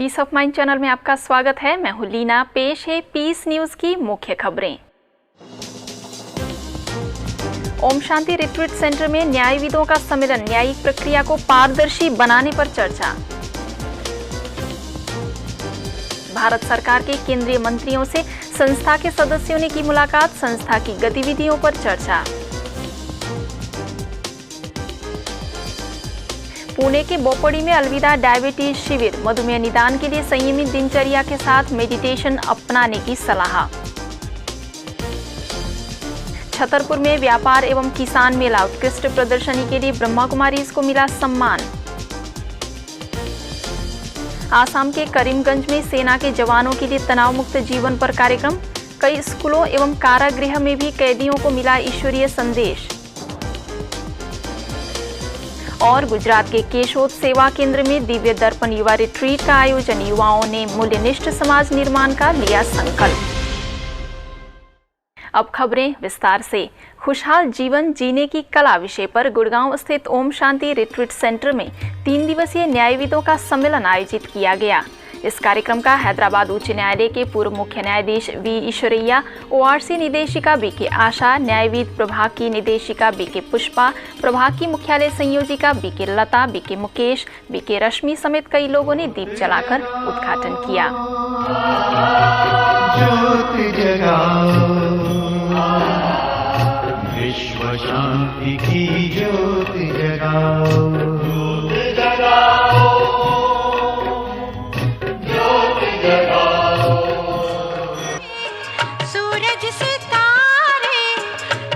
Piece of mind channel में आपका स्वागत है। मैं हूं लीना। पेश है पीस न्यूज की मुख्य खबरें। ओम शांति रिट्रीट सेंटर में न्यायविदों का सम्मेलन, न्यायिक प्रक्रिया को पारदर्शी बनाने पर चर्चा। भारत सरकार के केंद्रीय मंत्रियों से संस्था के सदस्यों ने की मुलाकात, संस्था की गतिविधियों पर चर्चा। पुणे के बोपड़ी में अलविदा डायबिटीज शिविर, मधुमेह निदान के लिए संयमित दिनचर्या के साथ मेडिटेशन अपनाने की सलाह। छतरपुर में व्यापार एवं किसान मेला, उत्कृष्ट प्रदर्शनी के लिए ब्रह्मा कुमारीज को मिला सम्मान। आसाम के करीमगंज में सेना के जवानों के लिए तनाव मुक्त जीवन पर कार्यक्रम, कई स्कूलों एवं कारागृह में भी कैदियों को मिला ईश्वरीय संदेश। और गुजरात के केशोद सेवा केंद्र में दिव्य दर्पण युवा रिट्रीट का आयोजन, युवाओं ने मूल्यनिष्ठ समाज निर्माण का लिया संकल्प। अब खबरें विस्तार से। खुशहाल जीवन जीने की कला विषय पर गुड़गांव स्थित ओम शांति रिट्रीट सेंटर में 3 दिवसीय न्यायविदों का सम्मेलन आयोजित किया गया। इस कार्यक्रम का हैदराबाद उच्च न्यायालय के पूर्व मुख्य न्यायाधीश वी ईश्वरैया, ओआरसी निदेशिका बीके आशा, न्यायविद प्रभाग की निदेशिका बीके पुष्पा, प्रभाग की मुख्यालय संयोजिका बीके लता, बीके मुकेश, बीके रश्मि समेत कई लोगों ने दीप जलाकर उद्घाटन किया। ज्योति जगाओ, विश्व शांति की ज्योति जगाओ, ज्योति जगाओ, ज्योति जगाओ। सूरज सितारे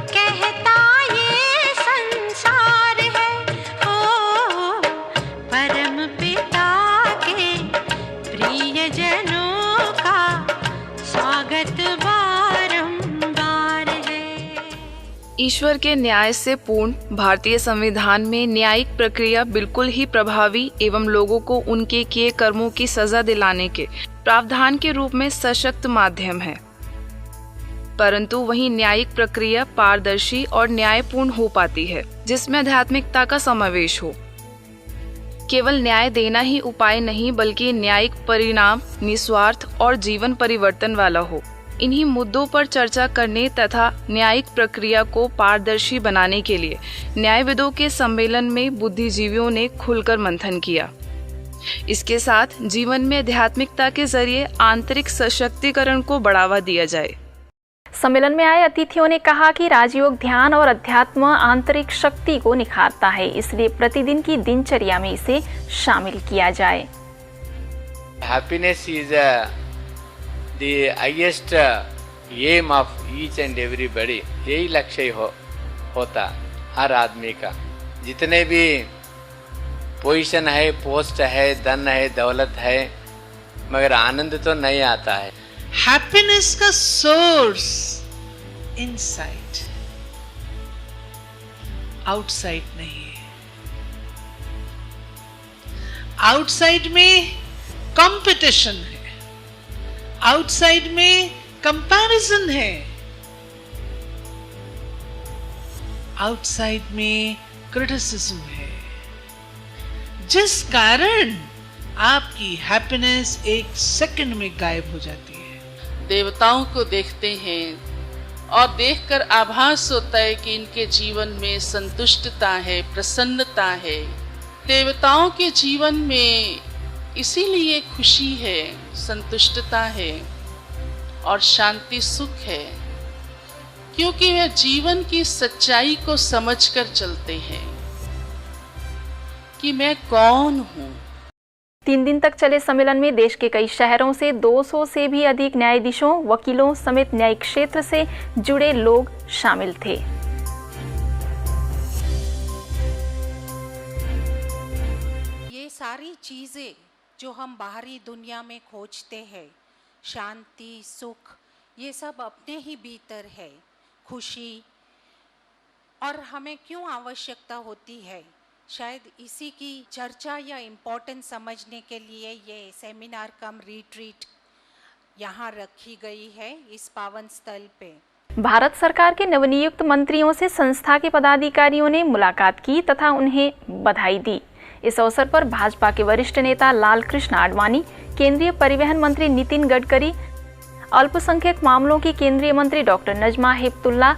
कहता ये संसार है, हो परम पिता के प्रिय जनों का स्वागत बारंबार है। ईश्वर के न्याय से पूर्ण भारतीय संविधान में न्यायिक प्रक्रिया बिल्कुल ही प्रभावी एवं लोगों को उनके किए कर्मों की सजा दिलाने के प्रावधान के रूप में सशक्त माध्यम है, परंतु वही न्यायिक प्रक्रिया पारदर्शी और न्यायपूर्ण हो पाती है जिसमें आध्यात्मिकता का समावेश हो। केवल न्याय देना ही उपाय नहीं, बल्कि न्यायिक परिणाम निस्वार्थ और जीवन परिवर्तन वाला हो। इन्हीं मुद्दों पर चर्चा करने तथा न्यायिक प्रक्रिया को पारदर्शी बनाने के लिए न्यायविदों के सम्मेलन में बुद्धिजीवियों ने खुलकर मंथन किया। इसके साथ जीवन में आध्यात्मिकता के जरिए आंतरिक सशक्तिकरण को बढ़ावा दिया जाए। सम्मेलन में आए अतिथियों ने कहा कि राजयोग ध्यान और अध्यात्म आंतरिक शक्ति को निखारता है, इसलिए प्रतिदिन की दिनचर्या में इसे शामिल किया जाए। Happiness is the highest aim of each and everybody. यही लक्ष्य होता हर आदमी का। जितने भी पोजीशन है, पोस्ट है, धन है, दौलत है, मगर आनंद तो नहीं आता है। हैप्पीनेस का सोर्स इनसाइड, आउटसाइड नहीं है। आउटसाइड में कंपटीशन है, आउटसाइड में कंपैरिजन है, आउटसाइड में क्रिटिसिज्म है, जिस कारण आपकी हैप्पीनेस एक सेकंड में गायब हो जाती है। देवताओं को देखते हैं और देखकर आभास होता है कि इनके जीवन में संतुष्टता है, प्रसन्नता है। देवताओं के जीवन में इसीलिए खुशी है, संतुष्टता है और शांति सुख है, क्योंकि वे जीवन की सच्चाई को समझकर चलते हैं कि मैं कौन हूँ। 3 दिन तक चले सम्मेलन में देश के कई शहरों से 200 से भी अधिक न्यायाधीशों, वकीलों समेत न्यायिक क्षेत्र से जुड़े लोग शामिल थे। ये सारी चीजें जो हम बाहरी दुनिया में खोजते हैं, शांति, सुख, ये सब अपने ही भीतर है। खुशी, और हमें क्यों आवश्यकता होती है, शायद इसी की चर्चा या इम्पोर्टेंस समझने के लिए ये सेमिनार कम रिट्रीट यहाँ रखी गई है इस पावन स्थल पे। भारत सरकार के नवनियुक्त मंत्रियों से संस्था के पदाधिकारियों ने मुलाकात की तथा उन्हें बधाई दी। इस अवसर पर भाजपा के वरिष्ठ नेता लाल कृष्ण आडवाणी, केंद्रीय परिवहन मंत्री नितिन गडकरी, अल्पसंख्यक मामलों की केंद्रीय मंत्री डॉक्टर नजमा हेपतुल्ला,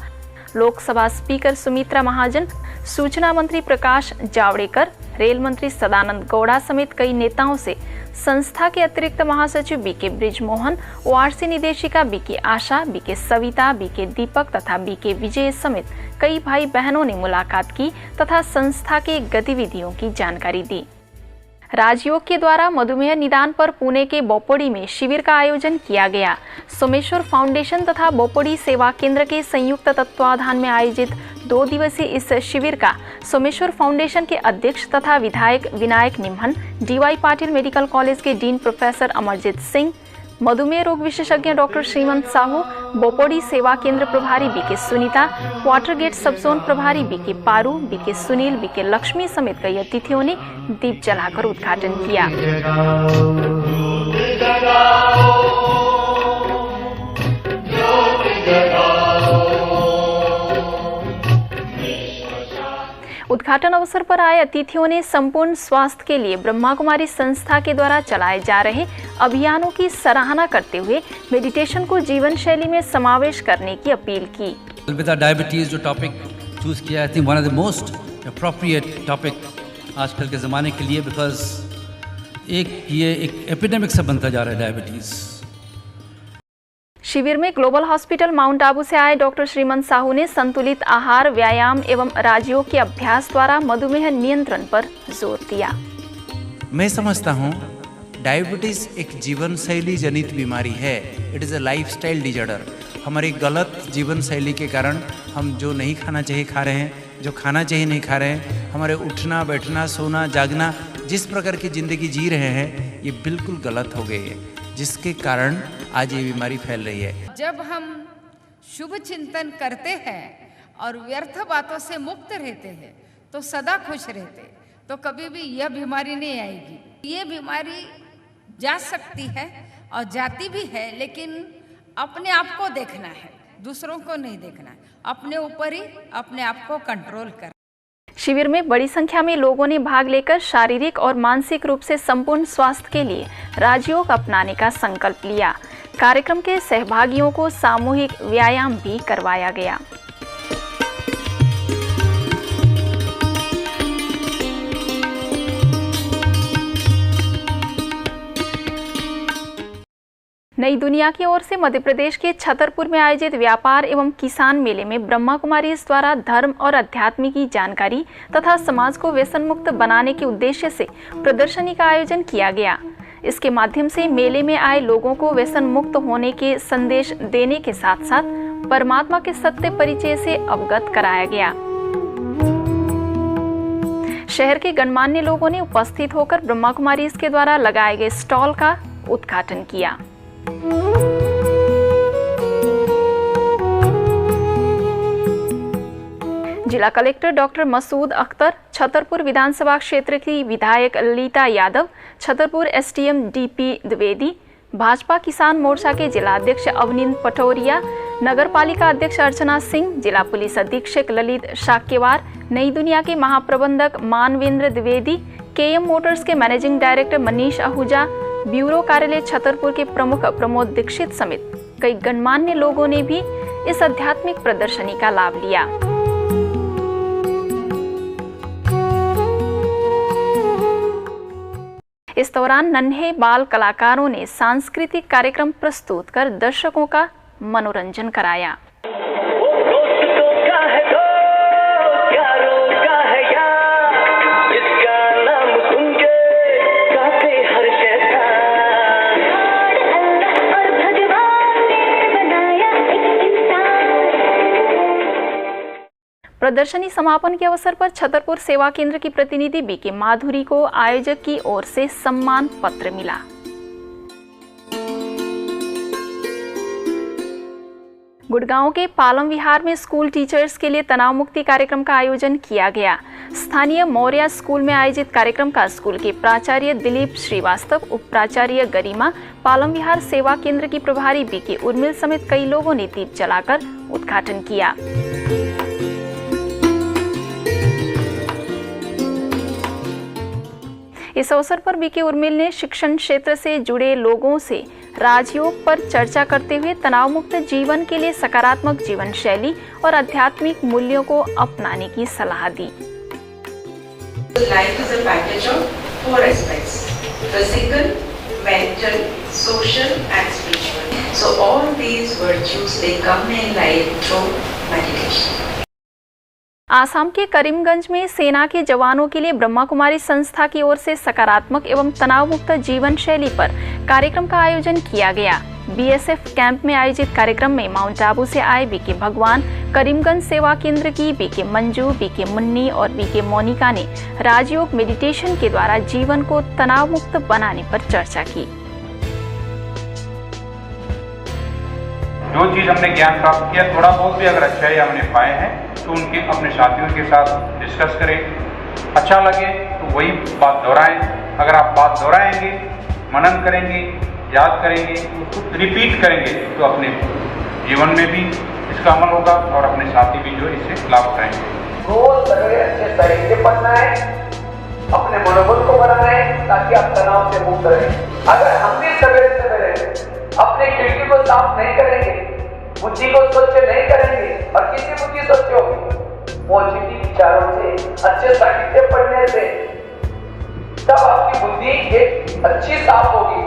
लोकसभा स्पीकर सुमित्रा महाजन, सूचना मंत्री प्रकाश जावड़ेकर, रेल मंत्री सदानंद गौड़ा समेत कई नेताओं से संस्था के अतिरिक्त महासचिव बीके ब्रिजमोहन, ओआरसी निदेशिका बीके आशा, बीके सविता, बीके दीपक तथा बीके विजय समेत कई भाई बहनों ने मुलाकात की तथा संस्था के गतिविधियों की जानकारी दी। राजयोग के द्वारा मधुमेह निदान पर पुणे के बोपोडी में शिविर का आयोजन किया गया। सोमेश्वर फाउंडेशन तथा बोपोडी सेवा केंद्र के संयुक्त तत्वाधान में आयोजित 2 दिवसीय इस शिविर का सोमेश्वर फाउंडेशन के अध्यक्ष तथा विधायक Vinayak Nimhan, DY Patil medical college के डीन प्रोफेसर अमरजीत सिंह, मधुमेह रोग विशेषज्ञ डॉक्टर श्रीमंत साहू, बोपोडी सेवा केंद्र प्रभारी बीके सुनीता, वाटरगेट सबजोन प्रभारी BK Paru, BK Sunil, BK Lakshmi समेत कई अतिथियों ने दीप जलाकर उद्घाटन किया। उद्घाटन अवसर पर आए अतिथियों ने संपूर्ण स्वास्थ्य के लिए ब्रह्मा कुमारी संस्था के द्वारा चलाए जा रहे अभियानों की सराहना करते हुए मेडिटेशन को जीवन शैली में समावेश करने की अपील की। अलविदा डायबिटीज जो टॉपिक चूज किया, I think one of the most appropriate topic आजकल के ज़माने के लिए, बिकॉज ये एक एपिडेमिक सा बनता जा रहा है डायबिटीज़। शिविर में ग्लोबल हॉस्पिटल माउंट आबू से आए डॉक्टर श्रीमंत साहू ने संतुलित आहार, व्यायाम एवं राजयोग के अभ्यास द्वारा मधुमेह नियंत्रण पर जोर दिया। मैं समझता हूँ डायबिटीज़ एक जीवन शैली जनित बीमारी है। It is a lifestyle disorder. हमारी गलत जीवन शैली के कारण हम जो नहीं खाना चाहिए खा रहे हैं, जो खाना चाहिए नहीं खा रहे हैं। हमारे उठना, बैठना, सोना, जागना, जिस प्रकार की ज़िंदगी जी रहे हैं ये बिल्कुल गलत हो गई है, जिसके कारण आज ये बीमारी फैल रही है। जब हम शुभ चिंतन करते हैं और व्यर्थ बातों से मुक्त रहते हैं तो सदा खुश रहते, तो कभी भी यह बीमारी नहीं आएगी। ये बीमारी जा सकती है और जाती भी है, लेकिन अपने आप को देखना है, दूसरों को नहीं देखना है। अपने ऊपर ही अपने आप को कंट्रोल कर। शिविर में बड़ी संख्या में लोगों ने भाग लेकर शारीरिक और मानसिक रूप से संपूर्ण स्वास्थ्य के लिए राजयोग अपनाने का संकल्प लिया। कार्यक्रम के सहभागियों को सामूहिक व्यायाम भी करवाया गया। नई दुनिया की ओर से मध्य प्रदेश के छतरपुर में आयोजित व्यापार एवं किसान मेले में ब्रह्मा कुमारी द्वारा धर्म और अध्यात्म की जानकारी तथा समाज को व्यसन मुक्त बनाने के उद्देश्य से प्रदर्शनी का आयोजन किया गया। इसके माध्यम से मेले में आए लोगों को व्यसन मुक्त होने के संदेश देने के साथ साथ परमात्मा के सत्य परिचय से अवगत कराया गया। शहर के गणमान्य लोगों ने उपस्थित होकर ब्रह्मा कुमारी के द्वारा लगाए गए स्टॉल का उद्घाटन किया। जिला कलेक्टर डॉक्टर मसूद अख्तर, छतरपुर विधानसभा क्षेत्र की विधायक ललिता यादव, छतरपुर एसडीएम डीपी द्विवेदी, भाजपा किसान मोर्चा के जिला अध्यक्ष अवनींद पटोरिया, नगर पालिका अध्यक्ष अर्चना सिंह, जिला पुलिस अधीक्षक ललित शाक्यवार, नई दुनिया के महाप्रबंधक मानवेंद्र द्विवेदी, केएम मोटर्स के managing director Manish Ahuja, bureau कार्यालय छतरपुर के प्रमुख प्रमोद दीक्षित समेत कई गणमान्य लोगों ने भी इस आध्यात्मिक प्रदर्शनी का लाभ लिया। इस दौरान नन्हे बाल कलाकारों ने सांस्कृतिक कार्यक्रम प्रस्तुत कर दर्शकों का मनोरंजन कराया। प्रदर्शनी समापन के अवसर पर छतरपुर सेवा केंद्र की प्रतिनिधि बीके माधुरी को आयोजक की ओर से सम्मान पत्र मिला। गुड़गांव के पालम विहार में स्कूल टीचर्स के लिए तनाव मुक्ति कार्यक्रम का आयोजन किया गया। स्थानीय मौर्या स्कूल में आयोजित कार्यक्रम का स्कूल के प्राचार्य दिलीप श्रीवास्तव, उप प्राचार्य गरिमा, पालम विहार सेवा केंद्र की प्रभारी बीके उर्मिल समेत कई लोगों ने दीप जलाकर उद्घाटन किया। इस अवसर पर बीके उर्मिल ने शिक्षण क्षेत्र से जुड़े लोगों से राजयोग पर चर्चा करते हुए तनाव मुक्त जीवन के लिए सकारात्मक जीवन शैली और आध्यात्मिक मूल्यों को अपनाने की सलाह दी। Life is a package of 4 aspects: physical, mental, social and spiritual. So all these virtues they come in life through meditation. Assam के करीमगंज में सेना के जवानों के लिए ब्रह्मा कुमारी संस्था की ओर से सकारात्मक एवं तनाव मुक्त जीवन शैली पर कार्यक्रम का आयोजन किया गया। बीएसएफ कैंप में आयोजित कार्यक्रम में माउंट आबू से आए बीके भगवान, करीमगंज सेवा केंद्र की बीके मंजू, बीके मुन्नी और बीके मोनिका ने राजयोग मेडिटेशन के द्वारा जीवन को तनाव मुक्त बनाने पर चर्चा की। जो चीज हमने ज्ञान प्राप्त किया, थोड़ा बहुत भी अगर अच्छाई हमने पाए हैं तो उनके अपने साथियों के साथ डिस्कस करें। अच्छा लगे तो वही बात दोहराएं। अगर आप बात दोहराएंगे, मनन करेंगे, याद करेंगे, रिपीट करेंगे तो अपने जीवन में भी इसका अमल होगा और अपने साथी भी जो इससे लाभ उठाएंगे। रोज सवेरे अच्छे शरीर से पढ़ना है, अपने मनोबल को बढ़ाना है ताकि आप तनाव से मुक्त रहें। अगर हम भी सवेरे सवेरे अपने खिड़की को साफ नहीं करेंगे, बुद्धि को स्वच्छ नहीं करेंगे और किसी बुद्धि स्वच्छ होगी पॉजिटिव विचारों से, अच्छे साहित्य पढ़ने से, तब आपकी बुद्धि एक अच्छी साफ होगी।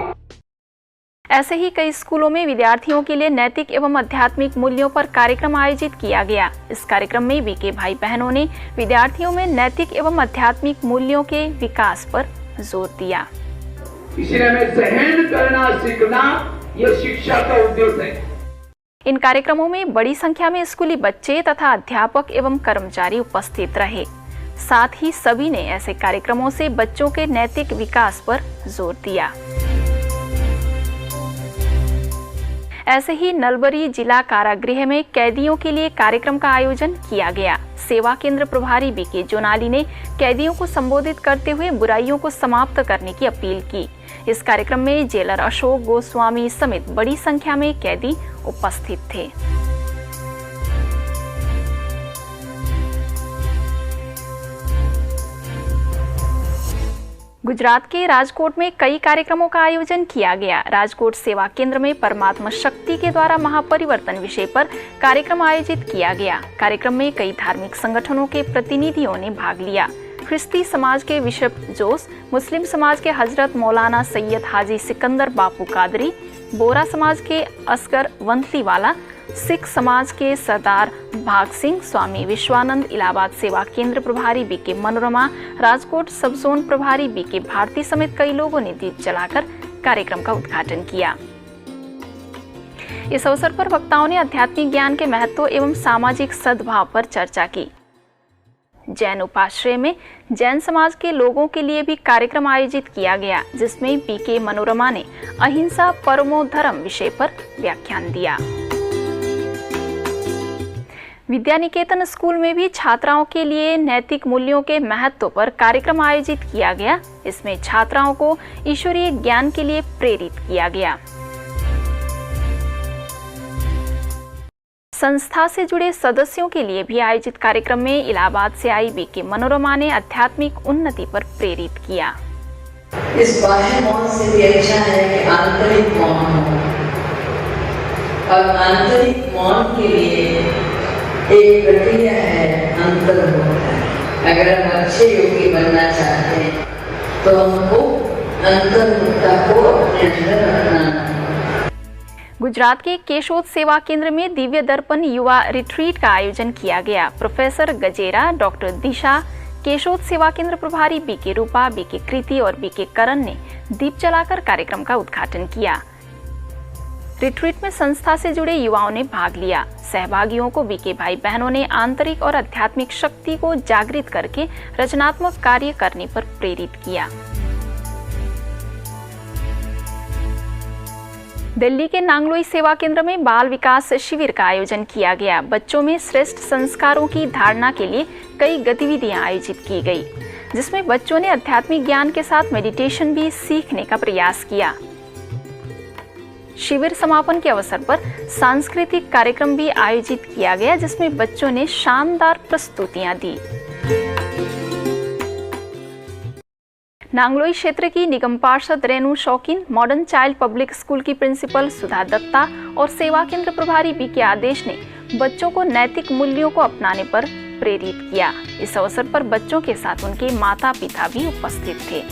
ऐसे ही कई स्कूलों में विद्यार्थियों के लिए नैतिक एवं आध्यात्मिक मूल्यों पर कार्यक्रम आयोजित किया गया। इस कार्यक्रम में बीके भाई बहनों ने विद्यार्थियों में नैतिक एवं आध्यात्मिक मूल्यों के विकास पर जोर दिया। इसलिए हमें सहन करना सीखना यह शिक्षा का उद्देश्य है। इन कार्यक्रमों में बड़ी संख्या में स्कूली बच्चे तथा अध्यापक एवं कर्मचारी उपस्थित रहे। साथ ही सभी ने ऐसे कार्यक्रमों से बच्चों के नैतिक विकास पर जोर दिया। ऐसे ही नलबरी जिला कारागृह में कैदियों के लिए कार्यक्रम का आयोजन किया गया। सेवा केंद्र प्रभारी बीके जोनाली ने कैदियों को संबोधित करते हुए बुराइयों को समाप्त करने की अपील की। इस कार्यक्रम में जेलर अशोक गोस्वामी समेत बड़ी संख्या में कैदी उपस्थित थे। गुजरात के राजकोट में कई कार्यक्रमों का आयोजन किया गया। राजकोट सेवा केंद्र में परमात्मा शक्ति के द्वारा महापरिवर्तन विषय पर कार्यक्रम आयोजित किया गया। कार्यक्रम में कई धार्मिक संगठनों के प्रतिनिधियों ने भाग लिया। ख्रिस्ती समाज के बिशप जोस, मुस्लिम समाज के हजरत मौलाना सैयद हाजी सिकंदर बापू कादरी, बोरा समाज के असगर वंथलीवाला, सिख समाज के सरदार भाग सिंह, स्वामी विश्वानंद, इलाहाबाद सेवा केंद्र प्रभारी बीके मनोरमा, राजकोट सब जोन प्रभारी बीके भारती समेत कई लोगों ने दीप जलाकर कार्यक्रम का उद्घाटन किया। इस अवसर पर वक्ताओं ने आध्यात्मिक ज्ञान के महत्व एवं सामाजिक सद्भाव पर चर्चा की। जैन उपाश्रय में जैन समाज के लोगों के लिए भी कार्यक्रम आयोजित किया गया, जिसमें बीके मनोरमा ने अहिंसा परमो धर्म विषय पर व्याख्यान दिया। विद्या निकेतन स्कूल में भी छात्राओं के लिए नैतिक मूल्यों के महत्व पर कार्यक्रम आयोजित किया गया। इसमें छात्राओं को ईश्वरीय ज्ञान के लिए प्रेरित किया गया। संस्था से जुड़े सदस्यों के लिए भी आयोजित कार्यक्रम में इलाहाबाद से आई बीके मनोरमा ने आध्यात्मिक उन्नति पर प्रेरित किया। इस बाह्य मौन से भी अच्छा है कि आंतरिक मौन हो, और आंतरिक मौन के लिए एक प्रक्रिया है अंतर्मुख। अगर हम अच्छे योगी बनना चाहते हैं तो हमको अंतर्मुखता को अपने अंदर रखना। गुजरात के केशोद सेवा केंद्र में दिव्य दर्पण युवा रिट्रीट का आयोजन किया गया। प्रोफेसर गजेरा, डॉक्टर दिशा, केशोद सेवा केंद्र प्रभारी बीके रूपा, बीके कृति और बीके करण ने दीप जलाकर कार्यक्रम का उद्घाटन किया। रिट्रीट में संस्था से जुड़े युवाओं ने भाग लिया। सहभागियों को बीके भाई बहनों ने आंतरिक और आध्यात्मिक शक्ति को जागृत करके रचनात्मक कार्य करने पर प्रेरित किया। दिल्ली के नांगलोई सेवा केंद्र में बाल विकास शिविर का आयोजन किया गया। बच्चों में श्रेष्ठ संस्कारों की धारणा के लिए कई गतिविधियां आयोजित की गई, जिसमें बच्चों ने आध्यात्मिक ज्ञान के साथ मेडिटेशन भी सीखने का प्रयास किया। शिविर समापन के अवसर पर सांस्कृतिक कार्यक्रम भी आयोजित किया गया, जिसमें बच्चों ने शानदार प्रस्तुतियां दी। नांगलोई क्षेत्र की निगम पार्षद रेणु शौकीन, मॉडर्न चाइल्ड पब्लिक स्कूल की प्रिंसिपल सुधा दत्ता और सेवा केंद्र प्रभारी बीके आदेश ने बच्चों को नैतिक मूल्यों को अपनाने पर प्रेरित किया। इस अवसर पर बच्चों के साथ उनके माता पिता भी उपस्थित थे।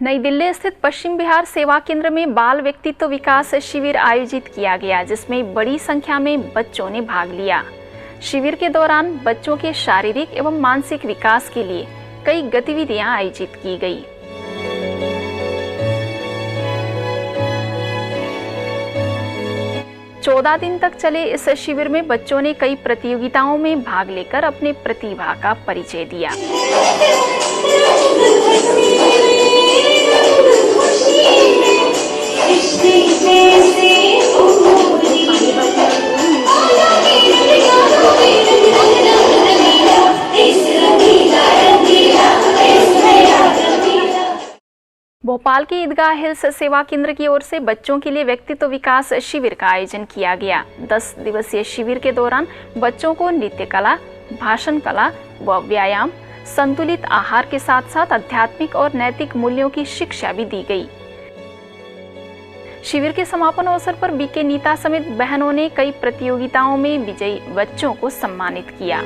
नई दिल्ली स्थित पश्चिम बिहार सेवा केंद्र में बाल व्यक्तित्व विकास शिविर आयोजित किया गया, जिसमें बड़ी संख्या में बच्चों ने भाग लिया। शिविर के दौरान बच्चों के शारीरिक एवं मानसिक विकास के लिए कई गतिविधियां आयोजित की गई। चौदह दिन तक चले इस शिविर में बच्चों ने कई प्रतियोगिताओं में भाग लेकर अपने प्रतिभा का परिचय दिया। भोपाल के ईदगाह हिल्स सेवा केंद्र की ओर से बच्चों के लिए व्यक्तित्व विकास शिविर का आयोजन किया गया। 10 दिवसीय शिविर के दौरान बच्चों को नृत्य कला, भाषण कला व व्यायाम, संतुलित आहार के साथ साथ आध्यात्मिक और नैतिक मूल्यों की शिक्षा भी दी गई। शिविर के समापन अवसर पर बीके नीता समेत बहनों ने कई प्रतियोगिताओं में विजयी बच्चों को सम्मानित किया।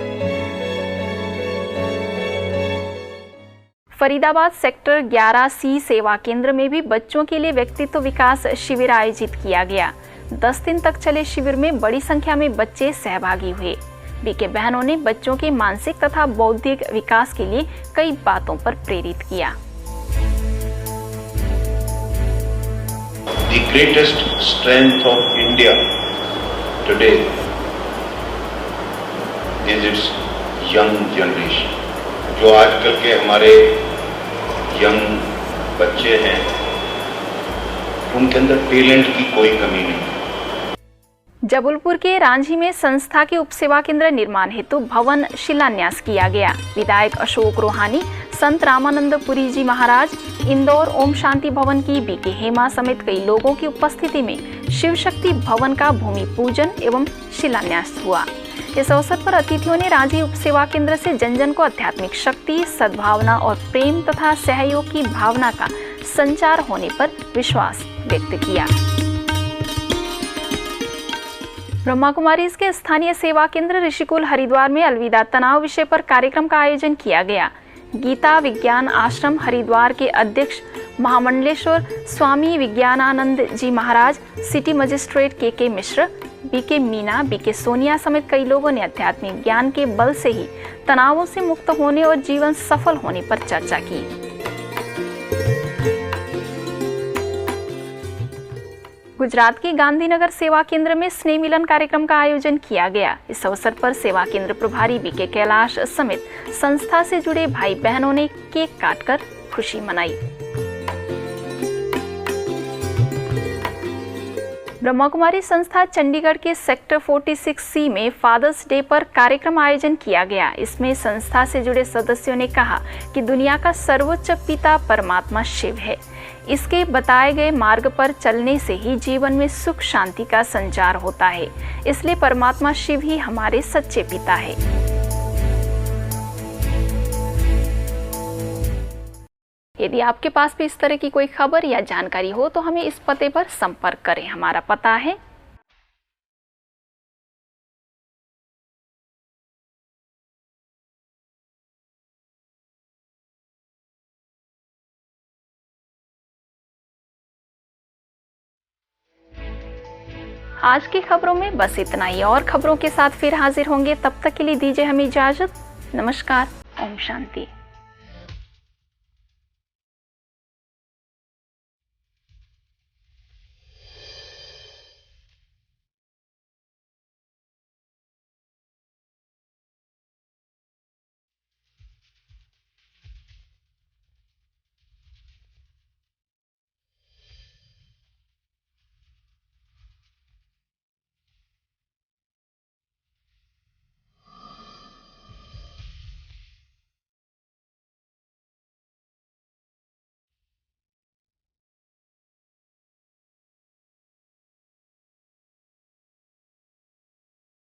फरीदाबाद सेक्टर 11C सेवा केंद्र में भी बच्चों के लिए व्यक्तित्व विकास शिविर आयोजित किया गया। 10 दिन तक चले शिविर में बड़ी संख्या में बच्चे सहभागी हुए। बीके बहनों ने बच्चों के मानसिक तथा बौद्धिक विकास के लिए कई बातों पर प्रेरित किया। The greatest strength of India today is its young generation. जो आजकल के हमारे यंग बच्चे हैं, उनके अंदर टैलेंट की कोई कमी नहीं। जबलपुर के रांझी में संस्था के उपसेवा केंद्र निर्माण हेतु भवन शिलान्यास किया गया। विधायक अशोक रोहानी, संत रामानंद पुरी जी महाराज, इंदौर ओम शांति भवन की बीके हेमा समेत कई लोगों की उपस्थिति में शिव शक्ति भवन का भूमि पूजन एवं शिलान्यास हुआ। इस अवसर पर अतिथियों ने रांझी उपसेवा केंद्र से जन जन को आध्यात्मिक शक्ति, सद्भावना और प्रेम तथा सहयोग की भावना का संचार होने पर विश्वास व्यक्त किया। ब्रह्मा कुमारीज के स्थानीय सेवा केंद्र ऋषिकुल हरिद्वार में अलविदा तनाव विषय पर कार्यक्रम का आयोजन किया गया। गीता विज्ञान आश्रम हरिद्वार के अध्यक्ष महामंडलेश्वर स्वामी विज्ञानानंद जी महाराज, सिटी मजिस्ट्रेट के मिश्र, बीके मीना, बीके सोनिया समेत कई लोगों ने आध्यात्मिक ज्ञान के बल से ही तनावों से मुक्त होने और जीवन सफल होने पर चर्चा की। गुजरात के गांधीनगर सेवा केंद्र में स्नेह मिलन कार्यक्रम का आयोजन किया गया। इस अवसर पर सेवा केंद्र प्रभारी बीके कैलाश समेत संस्था से जुड़े भाई बहनों ने केक काटकर खुशी मनाई। ब्रह्मा कुमारी संस्था चंडीगढ़ के सेक्टर 46C में फादर्स डे पर कार्यक्रम आयोजन किया गया। इसमें संस्था से जुड़े सदस्यों ने कहा कि दुनिया का सर्वोच्च पिता परमात्मा शिव है। इसके बताए गए मार्ग पर चलने से ही जीवन में सुख शांति का संचार होता है। इसलिए परमात्मा शिव ही हमारे सच्चे पिता है। यदि आपके पास भी इस तरह की कोई खबर या जानकारी हो तो हमें इस पते पर संपर्क करें। हमारा पता है आज की खबरों में बस इतना ही। और खबरों के साथ फिर हाजिर होंगे। तब तक के लिए दीजिए हमें इजाजत। नमस्कार। ओम शांति।